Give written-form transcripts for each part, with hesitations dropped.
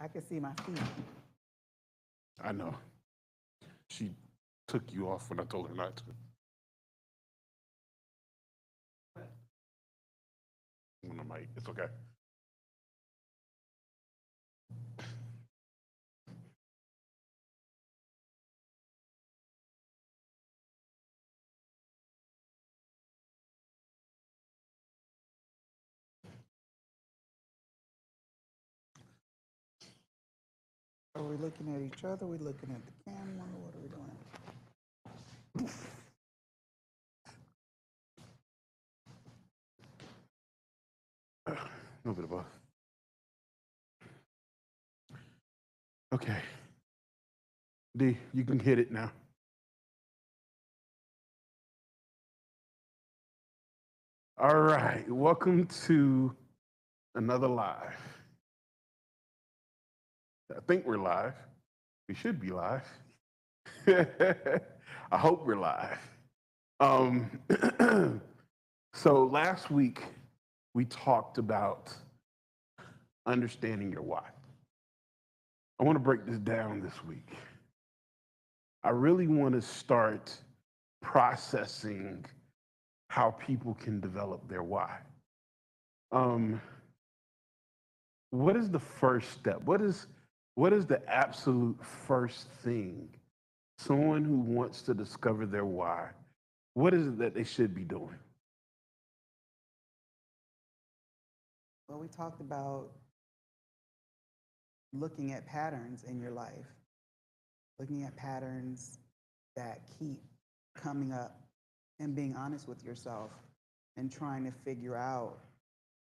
I can see my feet. I know. She took you off when I told her not to. On the mic. It's okay. Are we looking at each other? Are we looking at the camera? What are we doing? A little bit of both. Okay. D, you can hit it now. All right. Welcome to another live. I think we're live. We should be live. I hope we're live. Um, so last week we talked about understanding your why. I want to break this down this week. I really want to start processing how people can develop their why. Um, what is the first step? What is the absolute first thing someone who wants to discover their why, what is it that they should be doing? Well, we talked about looking at patterns in your life, looking at patterns that keep coming up and being honest with yourself and trying to figure out,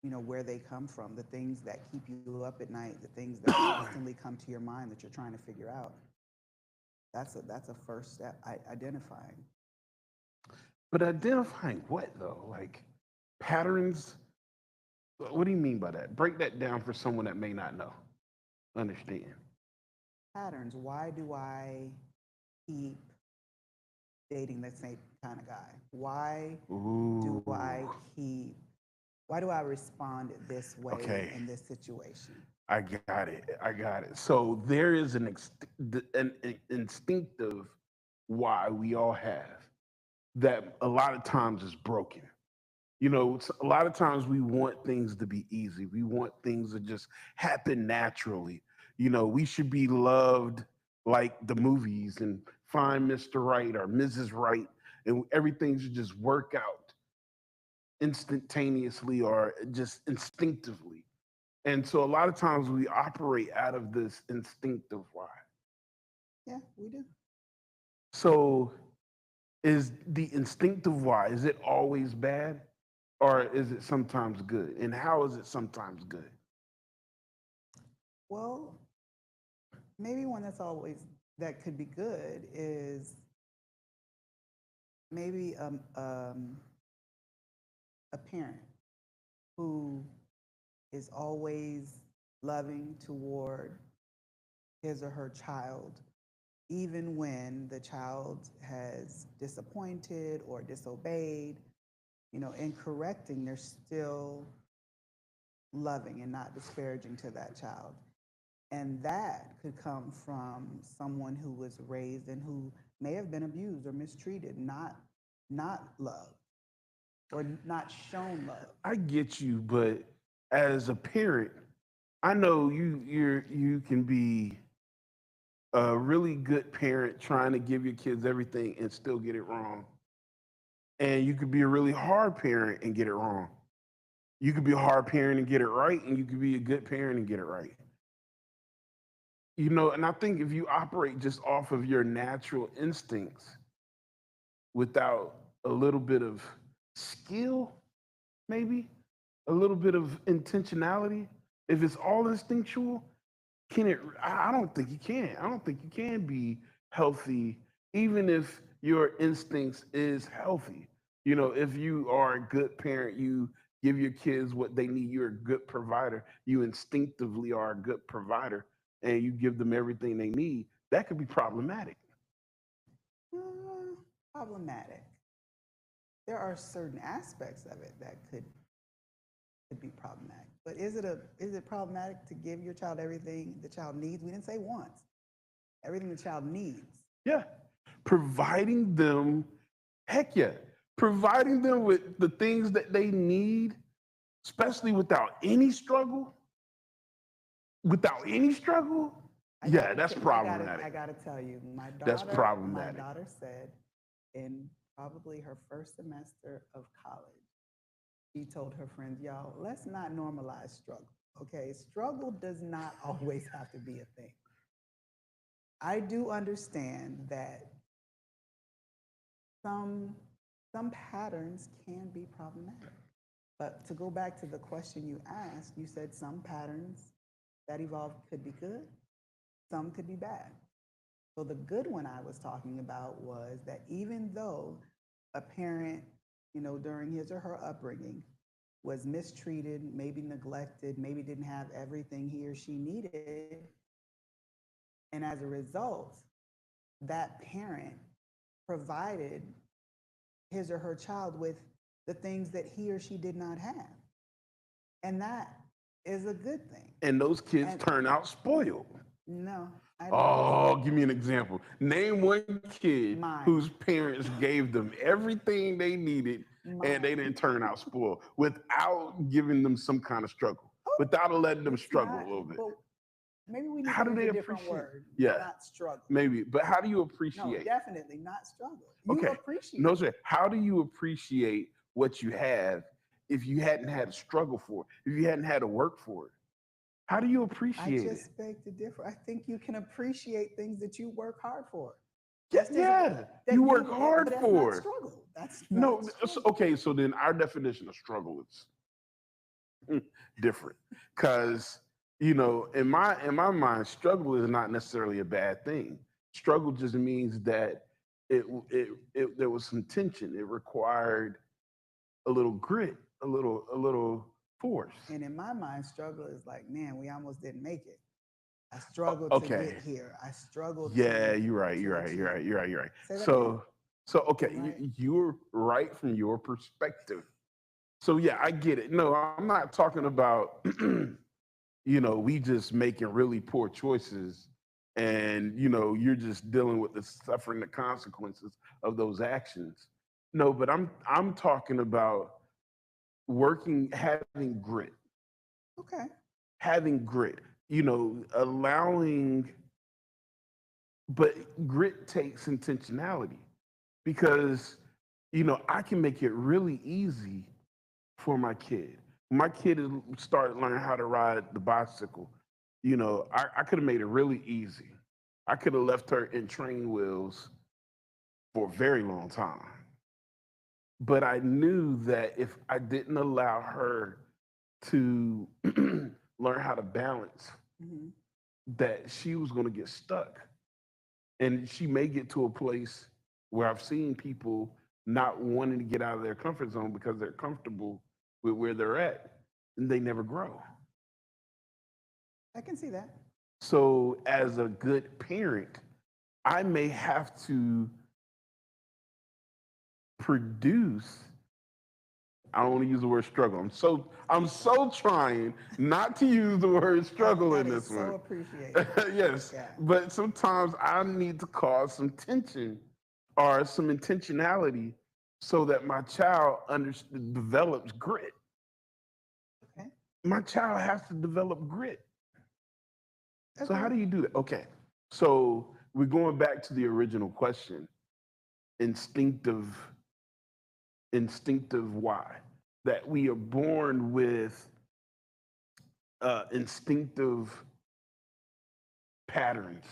where they come from, the things that keep you up at night, the things that constantly come to your mind that you're trying to figure out. That's a first step, identifying. But identifying what though? Like patterns? What do you mean by that? Break that down for someone that may not know, understand. Patterns. Why do I keep dating the same kind of guy? Why do Ooh, I keep, why do I respond this way okay. in this situation? I got it. I got it. So there is an instinctive why we all have that a lot of times is broken. A lot of times we want things to be easy. We want things to just happen naturally. We should be loved like the movies and find Mr. Right or Mrs. Right, and everything should just work out instantaneously or just instinctively. And so a lot of times we operate out of this instinctive why. Yeah, we do. So is the instinctive why, is it always bad? Or is it sometimes good? And how is it sometimes good? Well, maybe one that could be good is maybe a parent who is always loving toward his or her child, even when the child has disappointed or disobeyed, in correcting, they're still loving and not disparaging to that child. And that could come from someone who was raised and who may have been abused or mistreated, not loved or not shown love. I get you, but as a parent, I know you can be a really good parent trying to give your kids everything and still get it wrong. And you could be a really hard parent and get it wrong. You could be a hard parent and get it right, and you could be a good parent and get it right. And I think if you operate just off of your natural instincts without a little bit of skill, maybe a little bit of intentionality, if it's all instinctual, can it? I don't think you can. I don't think you can be healthy, even if your instincts is healthy. If you are a good parent, you give your kids what they need. You're a good provider. You instinctively are a good provider, and you give them everything they need. That could be problematic. Uh, Problematic. There are certain aspects of it that could could be problematic. But is it problematic to give your child everything the child needs? We didn't say wants. Everything the child needs. Yeah. Providing them, heck yeah, providing them with the things that they need, especially without any struggle. Without any struggle, yeah, that's I problematic. gotta tell you, That's my problematic. daughter said in probably her first semester of college, she told her friends, y'all, let's not normalize struggle. Okay, struggle does not always have to be a thing. I do understand that some patterns can be problematic. But to go back to the question you asked, you said some patterns that evolve could be good, some could be bad. So the good one I was talking about was that even though a parent, during his or her upbringing was mistreated, maybe neglected, maybe didn't have everything he or she needed, and as a result, that parent provided his or her child with the things that he or she did not have. And that is a good thing. And those kids And- turn out spoiled. No, I don't. Oh, give me an example. Name one kid Mine. whose parents gave them everything they needed and they didn't turn out spoiled without giving them some kind of struggle, without letting them struggle a little bit. But maybe we need How to do use they a different appreciate? word. Yeah. Not struggle. Maybe, but how do you No, appreciate? definitely not struggle. You Okay. appreciate. No, sir. How do you appreciate what you have if you hadn't had to struggle for it, if you hadn't had to work for it? How do you I appreciate it? just beg to differ. I think you can appreciate things that you work hard for. Yeah, yeah. You work hard but for that's it. not struggle. That's No, not so- struggle. okay, so then our definition of struggle is different. Because, in my mind, struggle is not necessarily a bad thing. Struggle just means that there was some tension. It required a little grit, a little force. And in my mind, struggle is like, man, we almost didn't make it. I struggled to okay. get here. I struggled Yeah, to. you're right. to You're right. You're achieve. right. You're right. Say that So okay, I'm right. you're right from your perspective. So yeah, I get it. No, I'm not talking about we just making really poor choices and you're just dealing with the suffering the consequences of those actions. No, but I'm talking about having grit. Okay. Having grit. Allowing but grit takes intentionality because I can make it really easy for my kid. My kid has started learning how to ride the bicycle. I could have made it really easy. I could have left her in training wheels for a very long time. But I knew that if I didn't allow her to learn how to balance, Mm-hmm. that she was going to get stuck. And she may get to a place where I've seen people not wanting to get out of their comfort zone because they're comfortable with where they're at and they never grow. I can see that. So, as a good parent, I may have to produce. I don't want to use the word struggle. I'm so trying not to use the word struggle in this so one. appreciated. Yes, Yeah. but sometimes I need to cause some tension or some intentionality so that my child develops grit. Okay. My child has to develop grit. So how Okay. do you do that? Okay, so we're going back to the original question: instinctive why? That we are born with instinctive patterns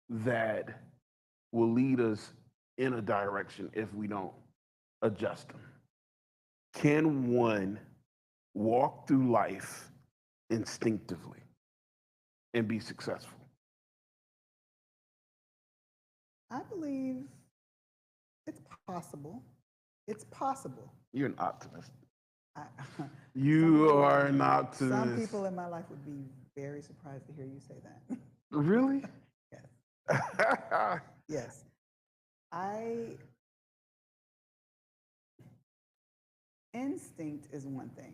that will lead us in a direction if we don't adjust them. Can one walk through life instinctively and be successful? I believe it's possible. It's possible. You're an optimist. I, You some- are an optimist. Some people in my life would be very surprised to hear you say that. Really? Yes. Yes. In instinct is one thing.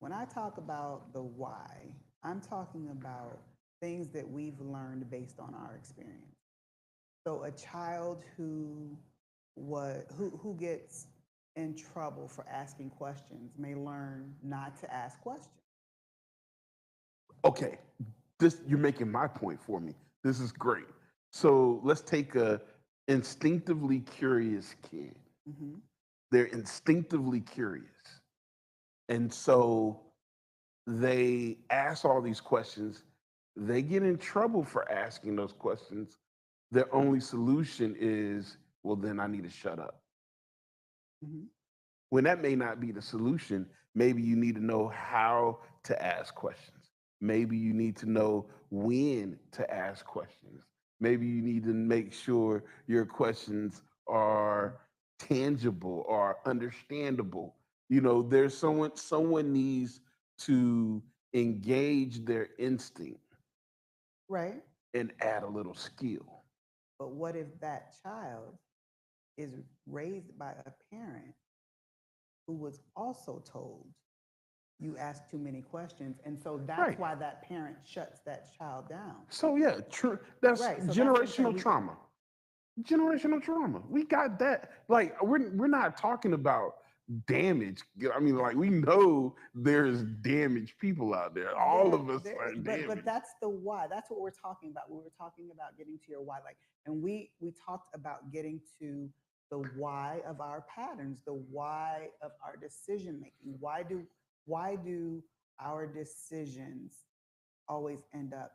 When I talk about the why, I'm talking about things that we've learned based on our experience. So a child who gets in trouble for asking questions may learn not to ask questions. Okay, this you're making my point for me. This is great. So let's take a instinctively curious kid. Hmm. They're instinctively curious, and so they ask all these questions. They get in trouble for asking those questions. Their only solution is, well, then I need to shut up. Hmm. When that may not be the solution, maybe you need to know how to ask questions. Maybe you need to know when to ask questions. Maybe you need to make sure your questions are tangible or understandable. You know, there's someone needs to engage their instinct Right? and add a little skill. But what if that child is raised by a parent who was also told you ask too many questions, and so that's Right. why that parent shuts that child down. So yeah, true. That's Right. So that's what I'm saying. generational trauma. Generational trauma. We got that. Like we're not talking about damage. I mean, like we know there's damaged people out there. All of us are But damaged. that's the why. That's what we're talking about. We were talking about getting to your why, like, and we talked about getting to the why of our patterns, the why of our decision making. Why do our decisions always end up,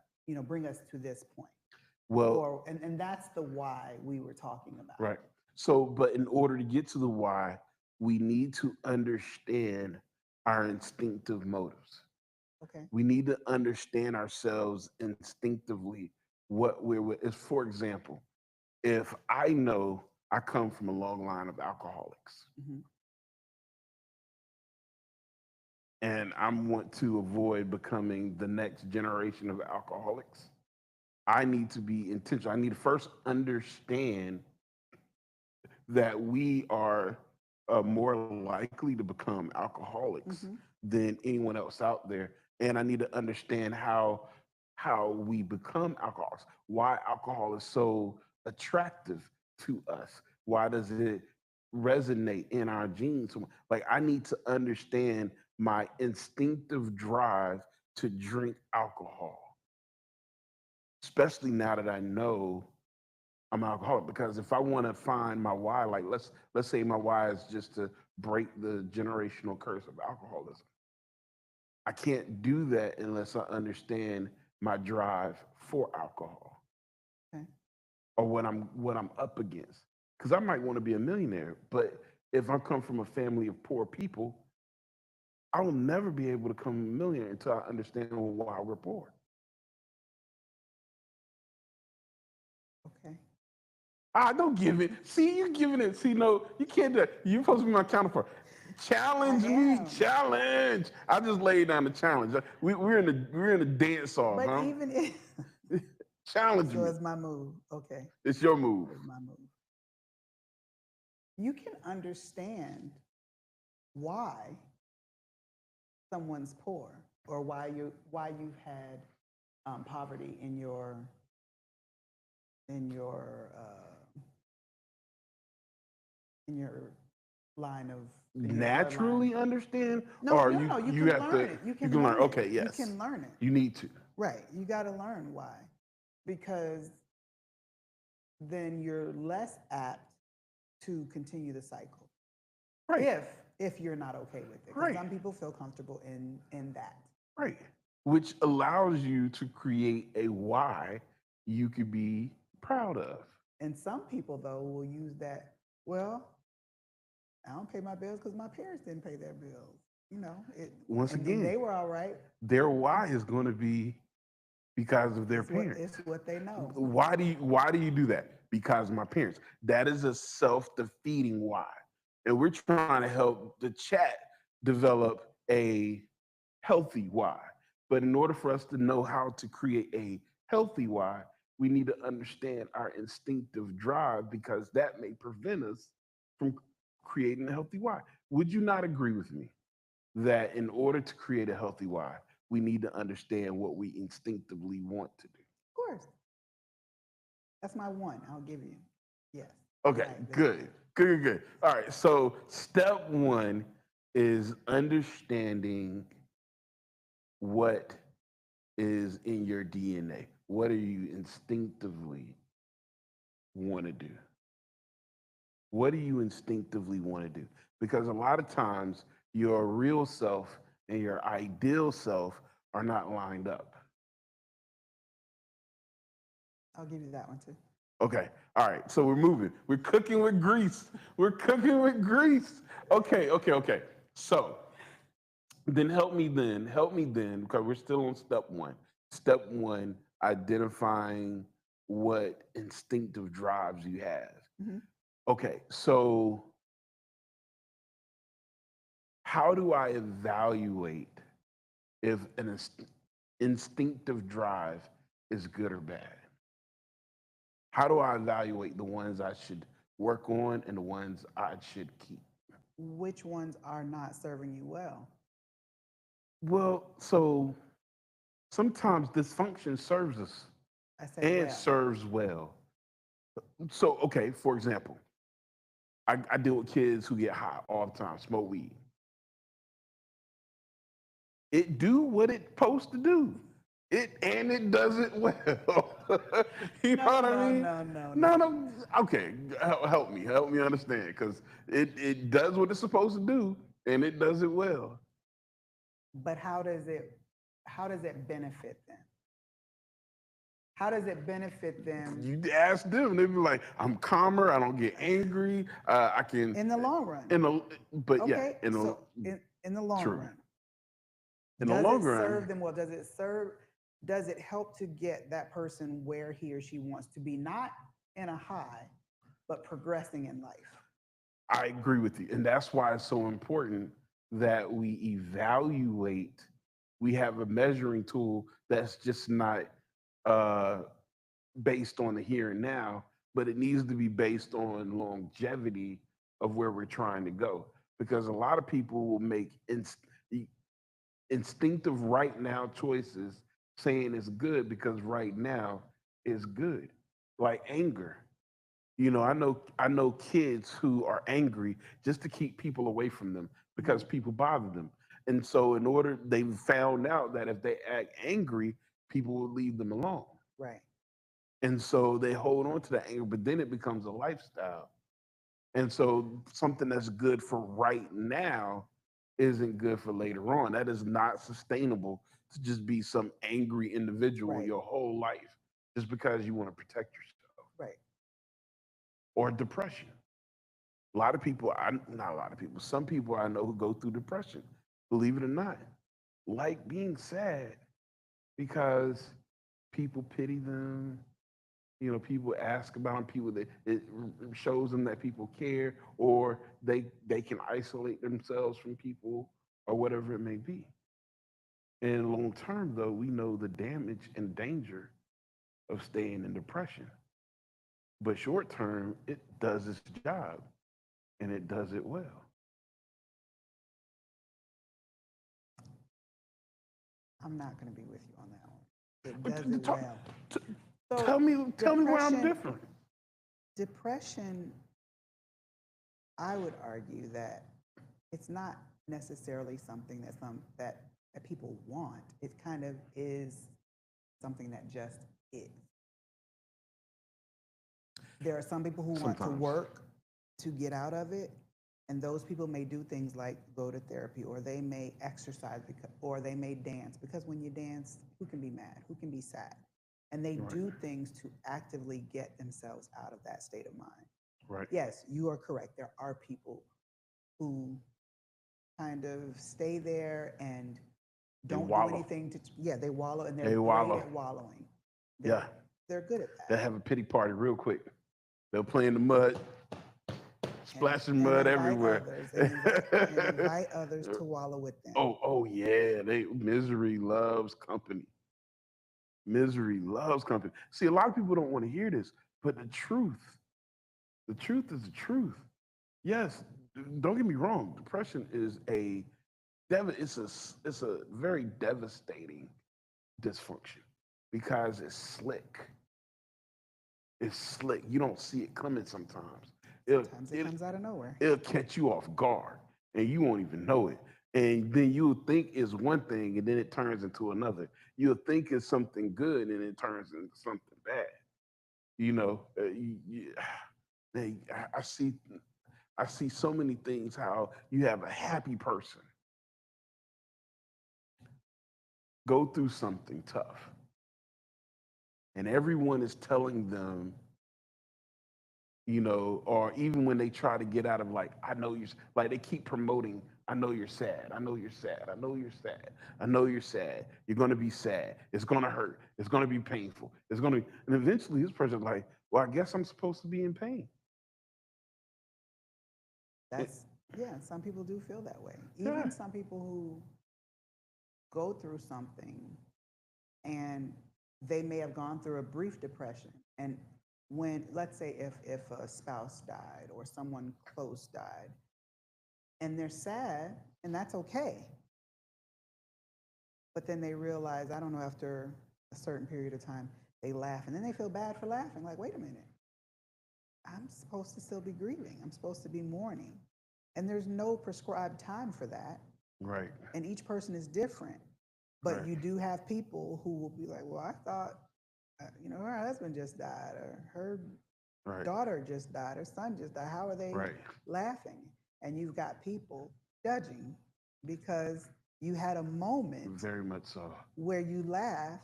bring us to this point? Well, And that's the why we were talking about. right. So, but in order to get to the why, we need to understand our instinctive motives. Okay. We need to understand ourselves instinctively what we're with. Is for example, if I know I come from a long line of alcoholics Hmm. and I want to avoid becoming the next generation of alcoholics, I need to be intentional. I need to first understand that we are more likely to become alcoholics Hmm. than anyone else out there, and I need to understand how we become alcoholics, why alcohol is so attractive to us, why does it resonate in our genes. Like I need to understand my instinctive drive to drink alcohol, especially now that I know I'm alcoholic. Because if I want to find my why, like let's say my why is just to break the generational curse of alcoholism. I can't do that unless I understand my drive for alcohol Okay. or what I'm up against. Because I might want to be a millionaire, but if I come from a family of poor people, I will never be able to become a millionaire until I understand why we're poor. Okay. Don't give it. See, you giving it. See, no, you can't do it. You're supposed to be my counterpart. I Challenge me, am. challenge. I just laid down the challenge. We're in a dance off, But huh? even if Challenge so me. is my move. Okay. It's your move. Is my move. You can understand why someone's poor or why you've had poverty in your in your line of in your bloodline. Naturally understand, No, or no, you no. You you can have learn to it. You you can can learn. learn it. Okay, You yes, can learn it. you need to. Right. You got to learn why, because then you're less apt to continue the cycle. Right, If you're not okay with it, because right, some people feel comfortable in that. right. Which allows you to create a why you could be proud of. And some people though will use that. Well, I don't pay my bills because my parents didn't pay their bills. Once And they again, were all right. their why is going to be because of their It's parents. what they know. Why do you do that? Because of my parents. That is a self-defeating why. And we're trying to help the chat develop a healthy why. But in order for us to know how to create a healthy why, we need to understand our instinctive drive because that may prevent us from creating a healthy why. Would you not agree with me that in order to create a healthy why, we need to understand what we instinctively want to do? Of course. That's my one. I'll give you. Yes. Okay, Right, good. Good, good, good. All right. So step one is understanding what is in your DNA. What do you instinctively want to do? What do you instinctively want to do? Because a lot of times your real self and your ideal self are not lined up. I'll give you that one too. Okay. All right. So we're moving. We're cooking with grease. We're cooking with grease. Okay. Okay. Okay. So then help me then. Help me then, because we're still on step one. Step one, identifying what instinctive drives you have. Mm-hmm. Okay. So how do I evaluate if an instinctive drive is good or bad? How do I evaluate the ones I should work on and the ones I should keep? Which ones are not serving you well? Well, so sometimes dysfunction serves us I said and well. serves well. So, okay, for example, I deal with kids who get high all the time, smoke weed. It do what it's supposed to do. It does it well. You know what I mean? No. Okay, help me understand, because it does what it's supposed to do, and it does it well. But how does it benefit them? How does it benefit them You ask them, they be like, "I'm calmer. I don't get angry. I can." in the long run? But yeah, Okay, so in the long true. run, In the does long it run, serve them well? Does it help to get that person where he or she wants to be, not in a high, but progressing in life? I agree with you, and that's why it's so important that we evaluate. We have a measuring tool that's just not uh, based on the here and now, but it needs to be based on longevity of where we're trying to go. Because a lot of people will make instinctive right now choices saying it's good because right now is good. Like anger. You know, I know kids who are angry just to keep people away from them because people bother them. And so in order they found out that if they act angry, people will leave them alone. Right. And so they hold on to that anger, but then it becomes a lifestyle. And so something that's good for right now isn't good for later on. That is not sustainable to just be some angry individual Right. your whole life just because you want to protect yourself. Right. Or depression. A lot of people, not a lot of people, some people I know who go through depression, believe it or not, like being sad because people pity them. You know, people ask about them, people that it shows them that people care, or they can isolate themselves from people or whatever it may be. And long term, though, we know the damage and danger of staying in depression. But short term, it does its job and it does it well. I'm not going to be with you on that one. It But does it well. t- So tell me where I'm depression, different. depression, I would argue that it's not necessarily something that people want. It kind of is something that just is. There are some people who want to Sometimes. work to get out of it, and those people may do things like go to therapy, or they may exercise, or they may dance, because when you dance, who can be mad? Who can be sad? And they Right. do things to actively get themselves out of that state of mind. Right. Yes, you are correct. There are people who kind of stay there and They don't do wallow. anything yeah, they wallow, and they're They great wallow. at wallowing. Yeah. They're good at They that. have a pity party real quick. They'll play in the mud, splashing And mud invite everywhere. others and invite others to wallow with them. Oh yeah. Misery loves company. Misery loves company. See, a lot of people don't want to hear this, but the truth is the truth. Yes, don't get me wrong, depression is it's a very devastating dysfunction because it's slick. It's slick. You don't see it coming sometimes. It'll, Sometimes it it, comes out of nowhere. it'll catch you off guard and you won't even know it. And then you'll think it's one thing and then it turns into another. You'll think it's something good and it turns into something bad. You know, I I see so many things how you have a happy person go through something tough and everyone is telling them, you know, or even when they try to get out of like, I know you're like they keep promoting, I know you're sad, I know you're sad, I know you're sad, I know you're sad, you're gonna be sad, it's gonna hurt, it's gonna be painful, it's gonna be, and eventually this person's like, well, I guess I'm supposed to be in pain. It, That's, yeah, some people do feel that way. yeah, Even some people who go through something and they may have gone through a brief depression. And when, let's say, if a spouse died or someone close died, and they're sad, and that's okay. But then they realize, I don't know, after a certain period of time, they laugh, and then they feel bad for laughing. Like, wait a minute, I'm supposed to still be grieving. I'm supposed to be mourning. And there's no prescribed time for that. right, And each person is different. But right, you do have people who will be like, well, I thought, her husband just died, or her right, daughter just died, her son just died. How are they right, laughing? And you've got people judging because you had a moment very much so, where you laughed,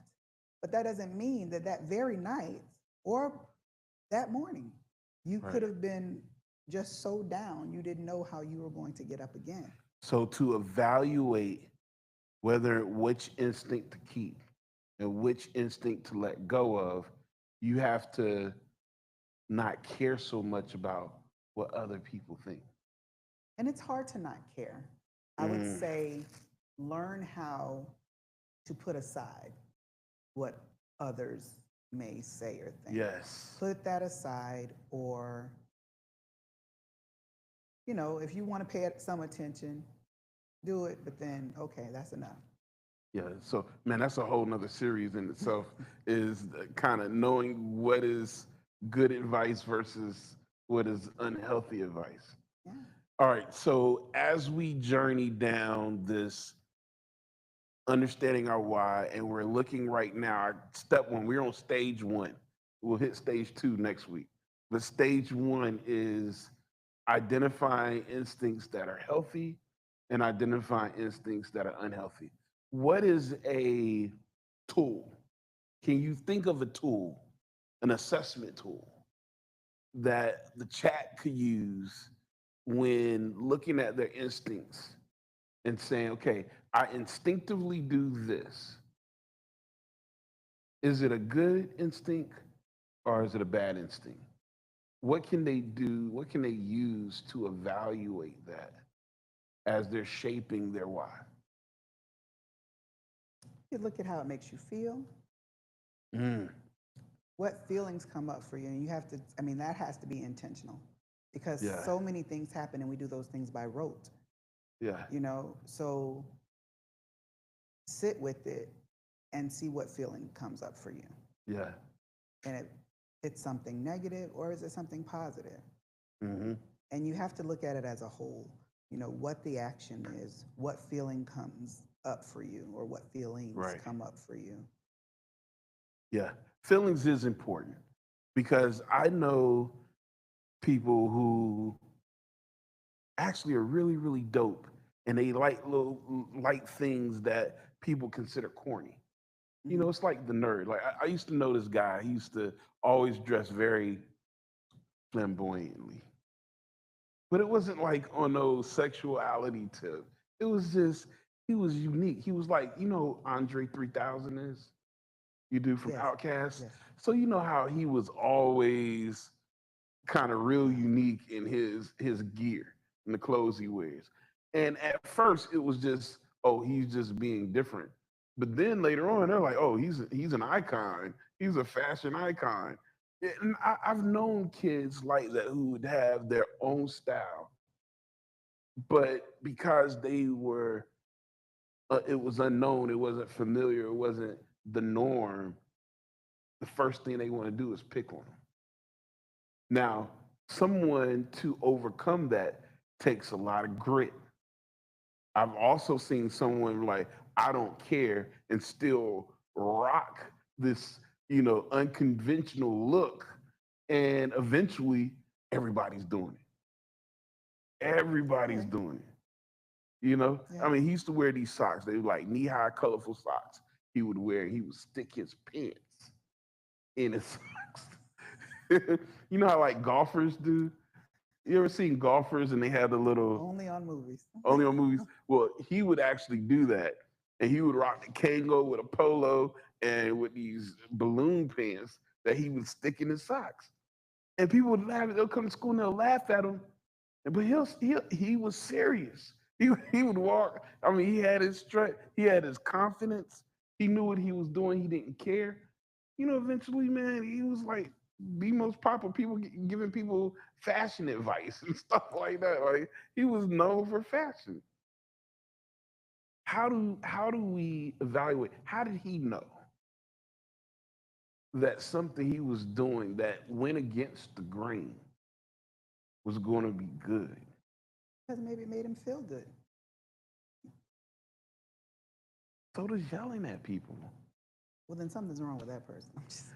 but that doesn't mean that that very night or that morning, you right. could have been just so down, you didn't know how you were going to get up again. So to evaluate whether which instinct to keep and which instinct to let go of, you have to not care so much about what other people think. And it's hard to not care. I would Mm, say learn how to put aside what others may say or think. yes. Put that aside, or, if you want to pay it some attention, do it, but then, okay, that's enough. Yeah. So, man, that's a whole nother series in itself is kind of knowing what is good advice versus what is unhealthy advice. Yeah. All right. So, as we journey down this understanding our why, and we're looking right now, step one, we're on stage one. We'll hit stage two next week. But stage one is identifying instincts that are healthy and identifying instincts that are unhealthy. What is a tool? Can you think of a tool, an assessment tool that the chat could use when looking at their instincts and saying, okay, I instinctively do this. Is it a good instinct or is it a bad instinct? What can they do? What can they use to evaluate that as they're shaping their why? You look at how it makes you feel, Mm, what feelings come up for you, and you have to, I mean, that has to be intentional because yeah, so many things happen and we do those things by rote, yeah, So sit with it and see what feeling comes up for you. yeah. And it's something negative or is it something positive? Hmm. And you have to look at it as a whole, what the action is, what feeling comes up for you, or what feelings Right. come up for you. Yeah. Feelings is important because I know people who actually are really, really dope and they like little like things that people consider corny. You Hmm. know, it's like the nerd. Like I used to know this guy. He used to always dress very flamboyantly, but it wasn't like on those sexuality tip. It was just he was unique. He was like, Andre 3000 is you do from Yes, Outkast. yes. So you know how he was always kind of real unique in his gear and the clothes he wears. And at first it was just, oh, he's just being different. But then later on, they're like, oh, he's an icon. He's a fashion icon. And I've known kids like that who would have their own style but because it was unknown, it wasn't familiar, it wasn't the norm, the first thing they want to do is pick on them. Now, someone to overcome that takes a lot of grit. I've also seen someone like, I don't care, and still rock this, unconventional look. And eventually everybody's doing it. Everybody's Okay. doing it. I Yeah. mean, he used to wear these socks. They were like knee-high, colorful socks. He would wear. He would stick his pants in his socks. You know how like golfers do? You ever seen golfers and they have the little Only on movies. only on movies? Well, he would actually do that, and he would rock the Kango with a polo and with these balloon pants that he would stick in his socks. And people would laugh. They'll come to school and they'll laugh at him. But he was serious. He would walk. I mean, he had his strength. He had his confidence. He knew what he was doing. He didn't care. Eventually, man, he was like the most popular. People giving people fashion advice and stuff like that. Like he was known for fashion. How do we evaluate? How did he know that something he was doing that went against the grain was going to be good? Because maybe it made him feel good. So does yelling at people. Well, then something's wrong with that person. I'm just,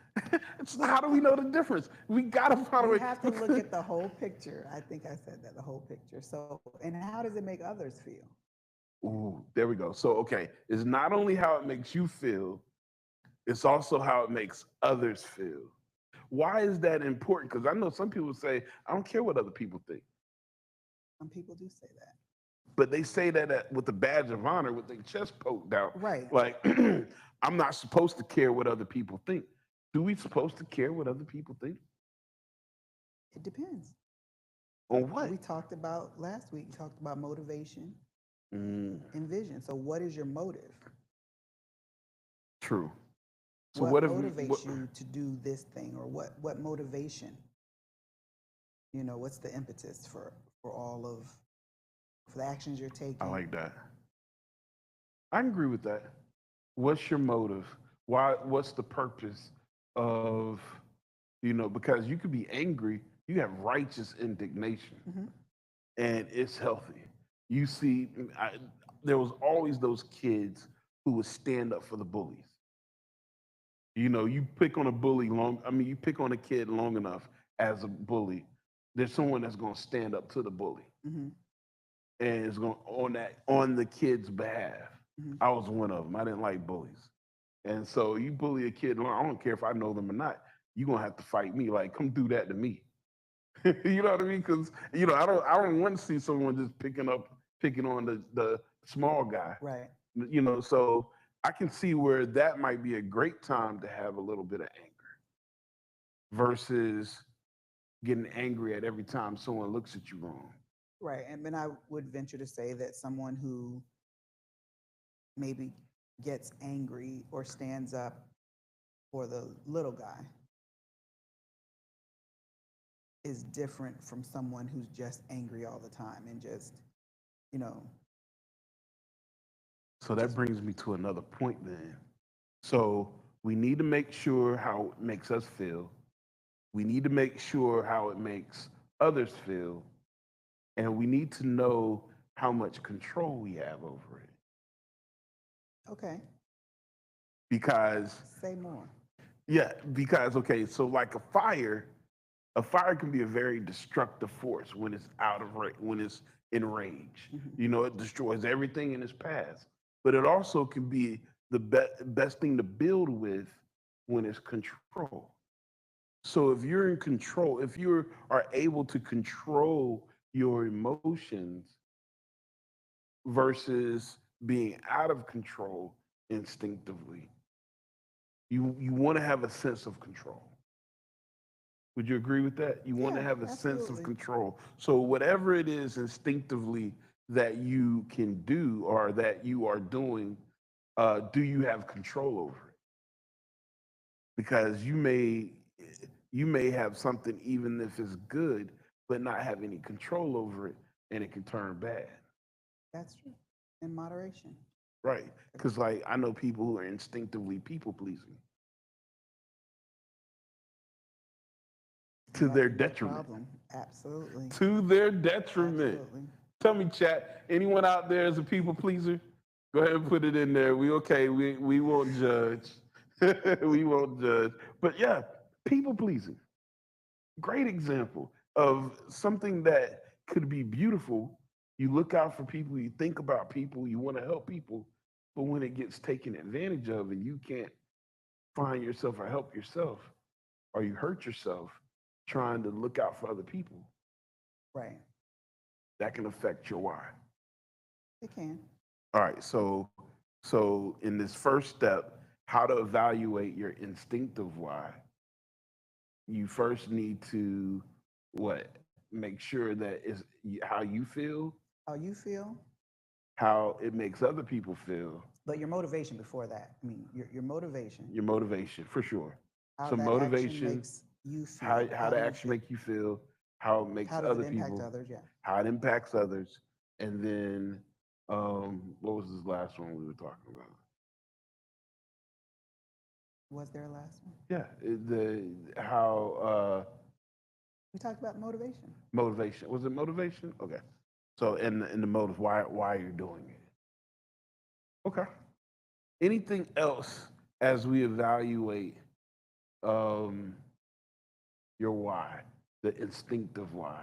So how do we know the difference? We gotta find a you way. have to look at the whole picture. I think I said that, the whole picture. So, and how does it make others feel? Ooh, there we go. So okay, it's not only how it makes you feel, it's also how it makes others feel. Why is that important? Because I know some people say, I don't care what other people think. Some people do say that. But they say that with a badge of honor, with their chest poked out. Right. Like, I'm not supposed to care what other people think. Do we supposed to care what other people think? It depends. On what? We talked about last week, talked about motivation Mm, and vision. So, what is your motive? true. So What what if motivates you to do this thing, or what motivation? What's the impetus for the actions you're I taking? like that. I can agree with that. What's your motive? Why? What's the purpose of, because you could be angry, you have righteous indignation, Hmm. and it's healthy. You see, there was always those kids who would stand up for the bullies. You pick on a bully you pick on a kid long enough as a bully, there's someone that's going to stand up to the bully Hmm. and is going on the kid's behalf. Hmm. I was one of them. I didn't like bullies. And so you bully a kid, I don't care if I know them or not. You're gonna have to fight me. Like, come do that to me. You know what I mean? Because I don't want to see someone just picking on the small guy. Right. So I can see where that might be a great time to have a little bit of anger versus getting angry at every time someone looks at you wrong. Right. And then I would venture to say that someone who maybe gets angry or stands up for the little guy is different from someone who's just angry all the time and just, you know, So that just brings me to another point then. So we need to make sure how it makes us feel. We need to make sure how it makes others feel. And we need to know how much control we have over it. okay, Because, say more. yeah, because, okay, so like a fire can be a very destructive force when it's when it's in rage. Hmm. It destroys everything in its path. But it also can be the best thing to build with when it's control. So if you're in control, if you are able to control your emotions versus being out of control instinctively, you want to have a sense of control. Would you agree with that? You want to Yeah, have a sense of absolutely. control. So whatever it is instinctively that you can do or that you are doing, do you have control over it? Because you may have something even if it's good, but not have any control over it, and it can turn bad. That's true. In moderation. Right. Because, like, I know people who are instinctively people pleasing to That their can be a detriment. problem. Absolutely. To their detriment. Absolutely. Tell me, chat, anyone out there is a people pleaser? Go ahead and put it in there. We okay. We won't judge. We won't judge. But yeah, people pleasing. Great example of something that could be beautiful. You look out for people, you think about people, you want to help people, but when it gets taken advantage of and you can't find yourself or help yourself, or you hurt yourself trying to look out for other people, Right. that can affect your why. It can. All right, so in this first step, how to evaluate your instinctive why, you first need to what? Make sure that is how you feel, How you feel, how it makes other people feel, but your motivation before that. I mean, your motivation, your motivation for sure. how So that action motivation, makes you how feel. how How to do you actually feel? make you feel, how it makes How does it other impact people, others? Yeah. how it impacts others, and then what was this last one we were talking about? Was there a last one? Yeah, the how We talked about motivation. motivation. Was it motivation? Okay. So in the motive, why you're doing it. Okay. Anything else as we evaluate um, your why, the instinctive why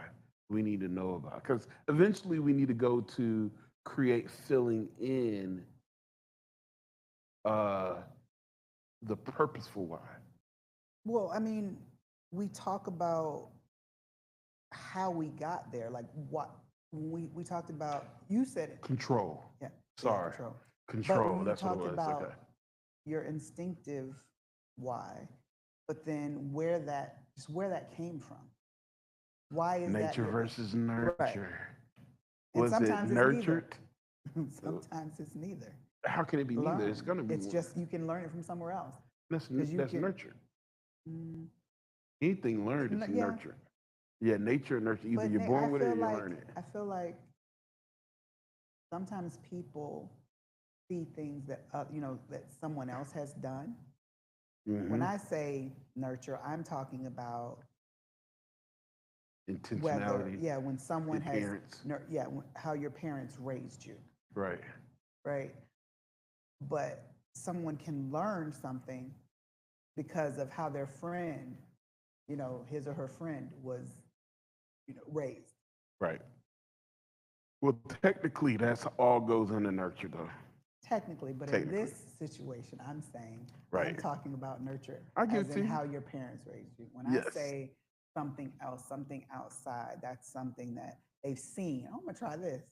we need to know about? Because eventually we need to go to create filling in uh, the purposeful why. Well, I mean, we talk about how we got there. Like what we talked about. You said it. Control. Yeah. Sorry. Control. But Control. when you That's what it talked was. about Okay. your instinctive why, but then where that came from. Why is that Nature your versus right? nurture. And Was it sometimes it's neither. nurtured? Sometimes it's neither. How can it be neither? It's Learn. going to be It's one. just you can learn it from somewhere else because you That's can. nurtured. Mm, Anything learned is yeah, nurtured. Yeah, nature and nurture. Either but you're I born with it feel or you like learn it. sometimes people see things that that someone else has done. When Hmm. I say nurture, I'm talking about whether Intentionality, when someone your has parents. how your parents raised you, Right. right? But someone can learn something because of how their friend, his or her friend was, raised. Right. Well, technically, that's all goes under nurture, though. Technically, but in Technically. this situation, I'm saying I'm Right. talking about nurture I give as it in to you. how your parents raised you. When I Yes. say something else, something outside, that's something that they've seen. Oh, I'm gonna try this.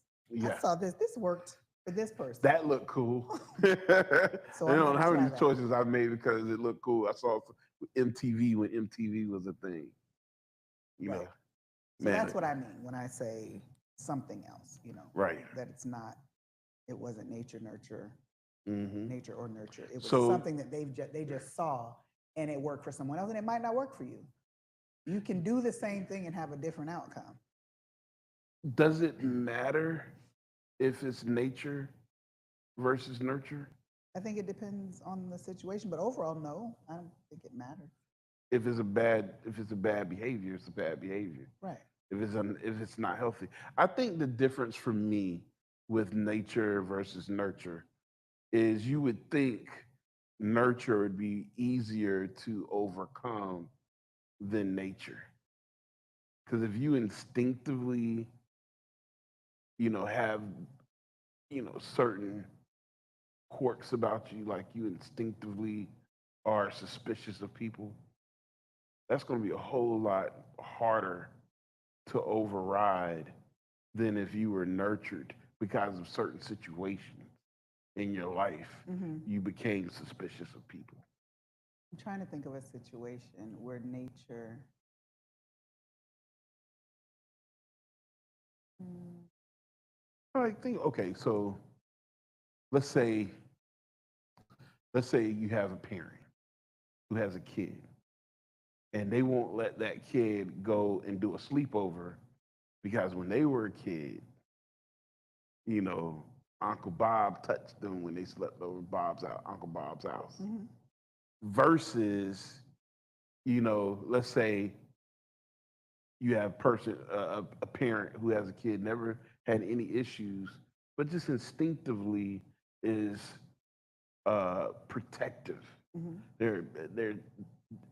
I Yeah. saw this. This worked for this person. That looked cool. I So I'm don't know gonna how try many that. choices I made because it looked cool. I saw MTV when MTV was a thing. You know, Right. So man. that's what I mean when I say something else, Right. that it wasn't Hmm. nature or nurture. It was So something that they just saw and it worked for someone else and it might not work for you. You can do the same thing and have a different outcome. does it matter if it's nature versus nurture? I think it depends on the situation, but overall, no, I don't think it matters. If it's a bad behavior, it's a bad behavior. Right. If it's not healthy, I think the difference for me with nature versus nurture is you would think nurture would be easier to overcome than nature. Because if you instinctively, have, certain quirks about you, like you instinctively are suspicious of people, that's going to be a whole lot harder to override than if you were nurtured because of certain situations in your life. You became suspicious of people. I'm trying to think of a situation where nature. Mm, I think, okay, so let's say let's say you have a parent who has a kid and they won't let that kid go and do a sleepover because when they were a kid, you know, Uncle Bob touched them when they slept over Uncle Bob's house. Mhm. Versus, you know, let's say you have a parent who has a kid, never had any issues, but just instinctively is protective. Mhm. They're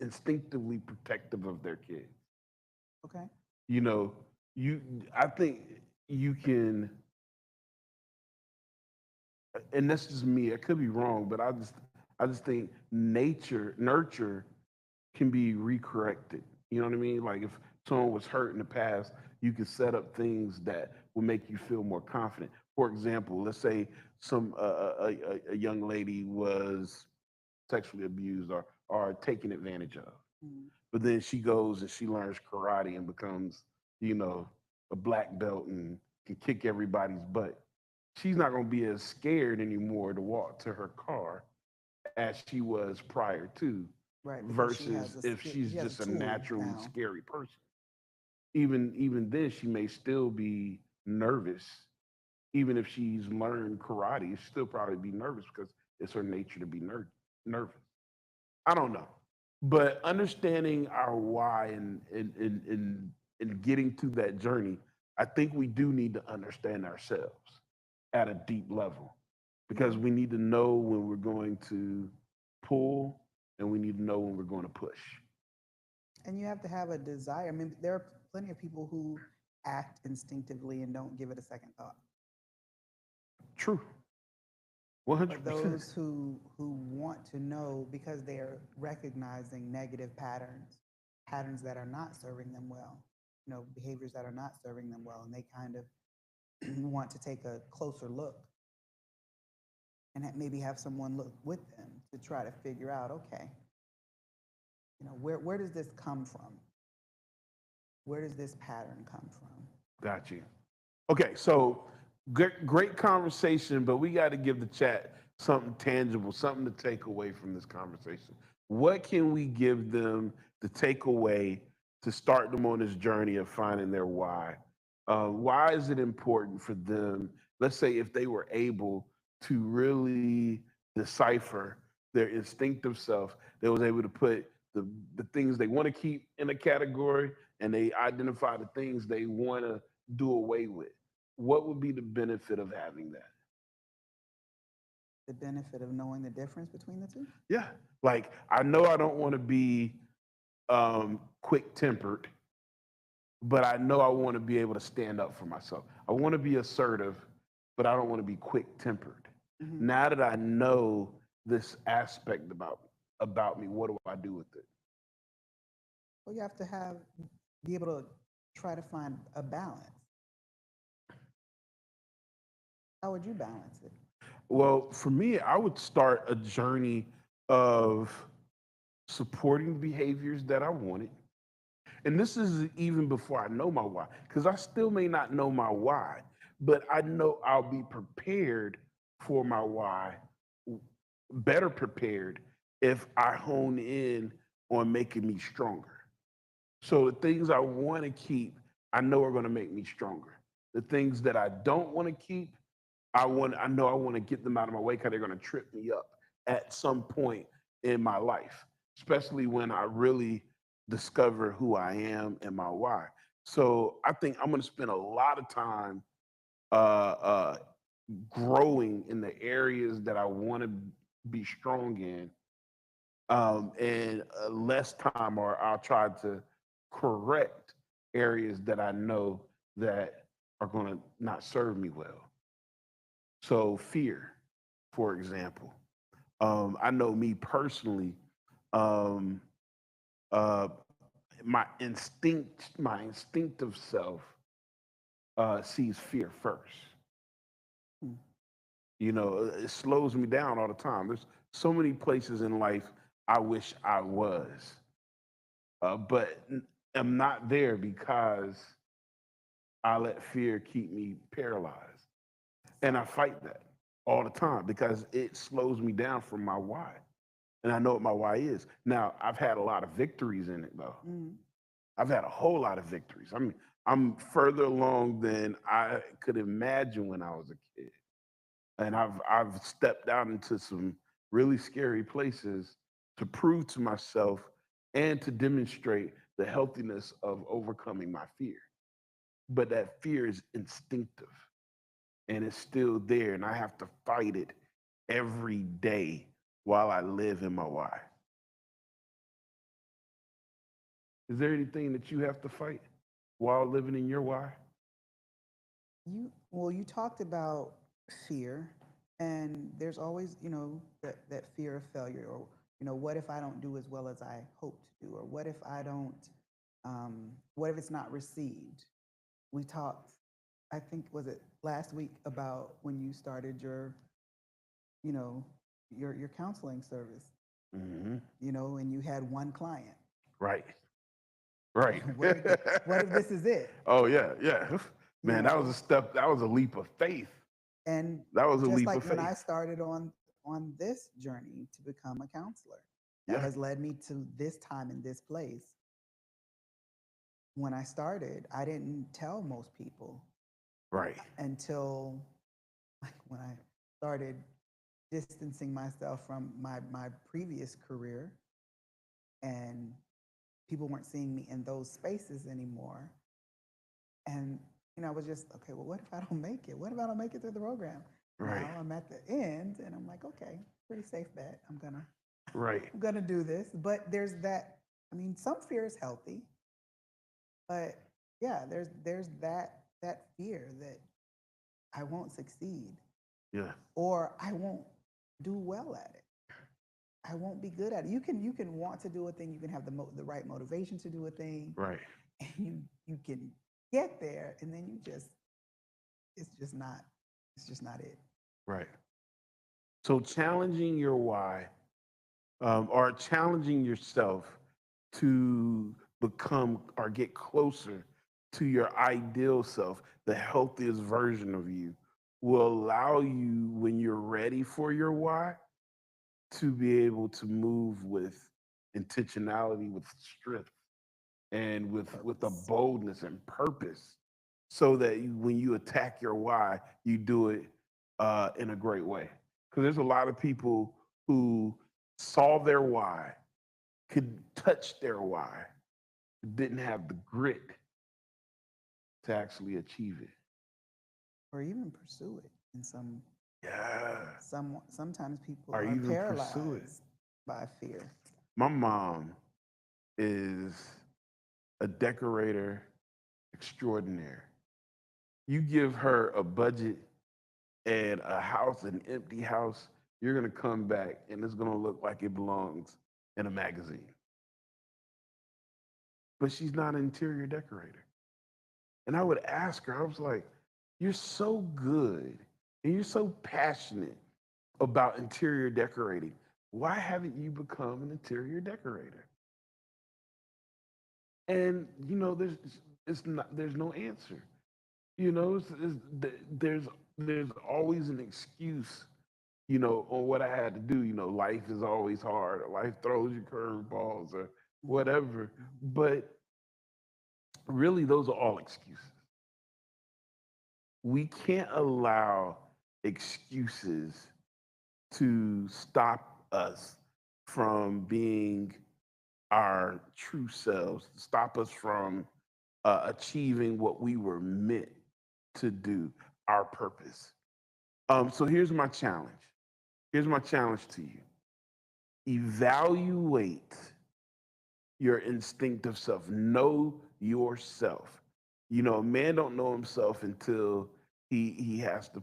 instinctively protective of their kids. Okay. You know, you I think you can, and that's just me. I could be wrong, but I just think nurture can be recorrected. You know what I mean? Like if someone was hurt in the past, you can set up things that will make you feel more confident. For example, let's say some a young lady was sexually abused or taken advantage of, Mhm. but then she goes and she learns karate and becomes, you know, a black belt and can kick everybody's butt. She's not going to be as scared anymore to walk to her car as she was prior to, Right, because versus if she's she has a just a tool naturally now. scary person. Even then, she may still be nervous. Even if she's learned karate, she'll still probably be nervous because it's her nature to be nervous. I don't know, but understanding our why and getting to that journey, I think we do need to understand ourselves at a deep level because Mhm. we need to know when we're going to pull and we need to know when we're going to push. And you have to have a desire. I mean, there are plenty of people who act instinctively and don't give it a second thought. True, one But hundred percent. those who want to know because they're recognizing negative patterns, patterns that are not serving them well, behaviors that are not serving them well, and they kind of want to take a closer look and maybe have someone look with them to try to figure out, okay, where does this come from? Where does this pattern come from? Got you. Okay, so great conversation, but we got to give the chat something tangible, something to take away from this conversation. What can we give them to take away to start them on this journey of finding their why? Why is it important for them? Let's say if they were able to really decipher their instinctive self, they was able to put the things they want to keep in a category, and they identify the things they want to do away with. What would be the benefit of having that? The benefit of knowing the difference between the two? Yeah. Like I know I don't want to be quick tempered, but I know I want to be able to stand up for myself. I want to be assertive, but I don't want to be quick tempered. Hmm. Now that I know this aspect about me, what do I do with it? Well, you have to be able to try to find a balance. How would you balance it? Well, for me, I would start a journey of supporting the behaviors that I wanted. And this is even before I know my why, because I still may not know my why, but I know I'll be prepared for my why, better prepared if I hone in on making me stronger. So the things I want to keep, I know are going to make me stronger. The things that I don't want to keep, I know I want to get them out of my way because they're going to trip me up at some point in my life, especially when I really discover who I am and my why. So I think I'm going to spend a lot of time uh, growing in the areas that I want to be strong in, and less time, or I'll try to correct areas that I know that are going to not serve me well. So fear, for example. I know me personally, um, uh, my instinctive self sees fear first. Hmm. You know, it slows me down all the time. There's so many places in life I wish I was, but I'm not there because I let fear keep me paralyzed. And I fight that all the time because it slows me down from my why. And I know what my why is. Now, I've had a lot of victories in it, though. Hmm. I've had a whole lot of victories. I mean, I'm further along than I could imagine when I was a kid. And I've stepped out into some really scary places to prove to myself and to demonstrate the healthiness of overcoming my fear. But that fear is instinctive and it's still there, and I have to fight it every day while I live in my why. Is there anything that you have to fight while living in your why? You talked about fear, and there's always, that fear of failure, or, what if I don't do as well as I hope to do, or what if I don't, what if it's not received? We talked, I think, was it last week, about when you started you know, your counseling service, Hmm. and you had one client. Right, right. What if this is it? Oh yeah, yeah. You Man, that was a know, step. That was a leap of faith. and That was a just leap like of when I faith. started on this journey to become a counselor, that Yeah. has led me to this time in this place. When I started, I didn't tell most people Right. until, like, when I started distancing myself from my previous career, and people weren't seeing me in those spaces anymore. And I was just, okay, well, what if I don't make it? What if I don't make it through the program? Right. Now I'm at the end, and I'm like, okay, pretty safe bet. Right. I'm gonna do this. But there's that. I mean, some fear is healthy, but yeah, there's that fear that I won't succeed, Yeah. or I won't do well at it. I won't be good at it. You can want to do a thing. You can have the right motivation to do a thing, Right. and you can get there, and then it's just not it's just not it. Right. So challenging your why, or challenging yourself to become or get closer to your ideal self, the healthiest version of you, will allow you, when you're ready for your why, to be able to move with intentionality, with strength, and with a Purpose. boldness and purpose, so that when you attack your why, you do it in a great way. Because there's a lot of people who saw their why, could touch their why, didn't have the grit to actually achieve it. Or even pursue it. And Yeah. sometimes people Or are even pursue it. paralyzed by fear. My mom is a decorator extraordinaire. You give her a budget and a house, an empty house, you're gonna come back and it's gonna look like it belongs in a magazine. But she's not an interior decorator. And I would ask her, I was like, you're so good and you're so passionate about interior decorating. Why haven't you become an interior decorator? And there's no answer. There's always an excuse, on what I had to do. Life is always hard, or life throws you curveballs or Mhm. whatever. Mhm. But really, those are all excuses. We can't allow excuses to stop us from being our true selves, stop us from achieving what we were meant to do, our purpose. So here's my challenge. Here's my challenge to you. Evaluate your instinctive self. Know yourself. A man don't know himself until he has to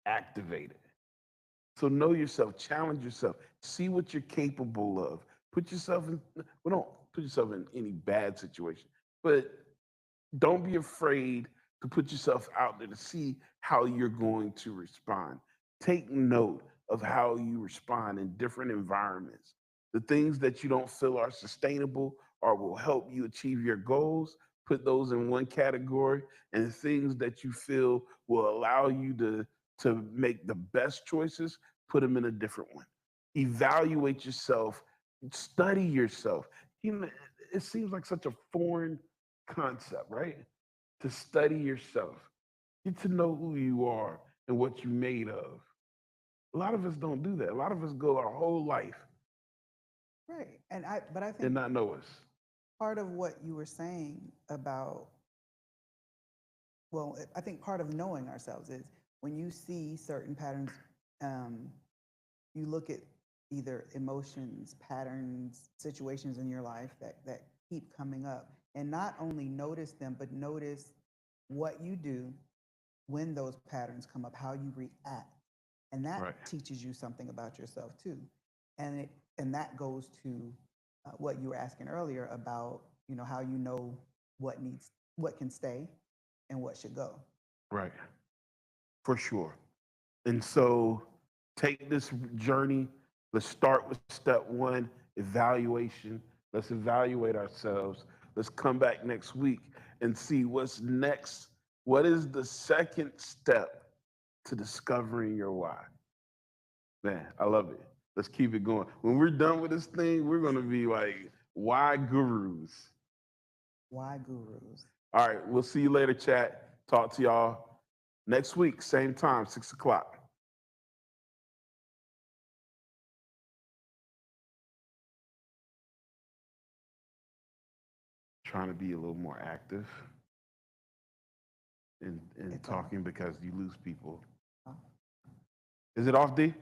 activate it. So know yourself, challenge yourself, see what you're capable of. Put yourself in, well, don't put yourself in any bad situation, but don't be afraid to put yourself out there to see how you're going to respond. Take note of how you respond in different environments. The things that you don't feel are sustainable or will help you achieve your goals, put those in one category, and the things that you feel will allow you to make the best choices, put them in a different one. Evaluate yourself, study yourself. It seems like such a foreign concept, right? To study yourself, get to know who you are and what you're made of. A lot of us don't do that. A lot of us go our whole life Right. But I and think not know us. part of what you were saying about, well, I think part of knowing ourselves is when you see certain patterns, um, you look at either emotions, patterns, situations in your life that keep coming up, and not only notice them, but notice what you do when those patterns come up, how you react. And that Right. teaches you something about yourself too. And that goes to what you were asking earlier about, how you know what can stay and what should go. Right. For sure. And so take this journey. Let's start with step one, evaluation. Let's evaluate ourselves. Let's come back next week and see what's next. What is the second step to discovering your why? Man, I love it. Let's keep it going. When we're done with this thing, we're going to be like why gurus. Why gurus? All right, we'll see you later, chat. Talk to y'all next week, same time, 6 o'clock. Trying to be a little more active in It's off. talking because you lose people. Oh. Is it off, D?